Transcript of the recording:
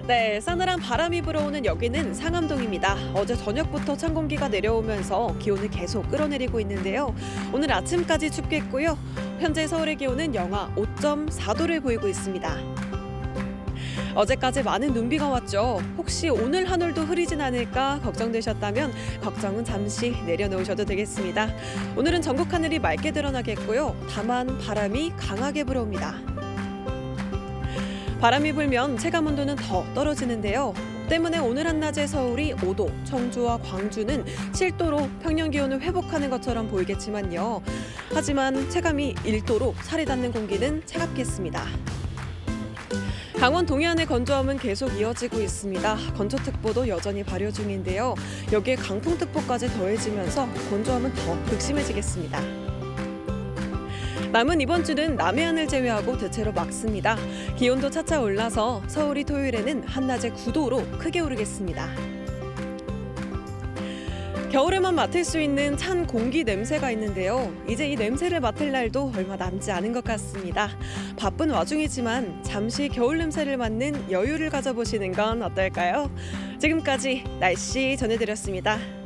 네, 싸늘한 바람이 불어오는 여기는 상암동입니다. 어제 저녁부터 찬 공기가 내려오면서 기온을 계속 끌어내리고 있는데요. 오늘 아침까지 춥겠고요. 현재 서울의 기온은 영하 5.4도를 보이고 있습니다. 어제까지 많은 눈비가 왔죠. 혹시 오늘 하늘도 흐리진 않을까 걱정되셨다면 걱정은 잠시 내려놓으셔도 되겠습니다. 오늘은 전국 하늘이 맑게 드러나겠고요. 다만 바람이 강하게 불어옵니다. 바람이 불면 체감 온도는 더 떨어지는데요. 때문에 오늘 한낮에 서울이 5도, 청주와 광주는 7도로 평년 기온을 회복하는 것처럼 보이겠지만요. 하지만 체감이 1도로 살이 닿는 공기는 차갑겠습니다. 강원 동해안의 건조함은 계속 이어지고 있습니다. 건조특보도 여전히 발효 중인데요. 여기에 강풍특보까지 더해지면서 건조함은 더 극심해지겠습니다. 남은 이번 주는 남해안을 제외하고 대체로 맑습니다. 기온도 차차 올라서 서울이 토요일에는 한낮에 9도로 크게 오르겠습니다. 겨울에만 맡을 수 있는 찬 공기 냄새가 있는데요. 이제 이 냄새를 맡을 날도 얼마 남지 않은 것 같습니다. 바쁜 와중이지만 잠시 겨울 냄새를 맡는 여유를 가져보시는 건 어떨까요? 지금까지 날씨 전해드렸습니다.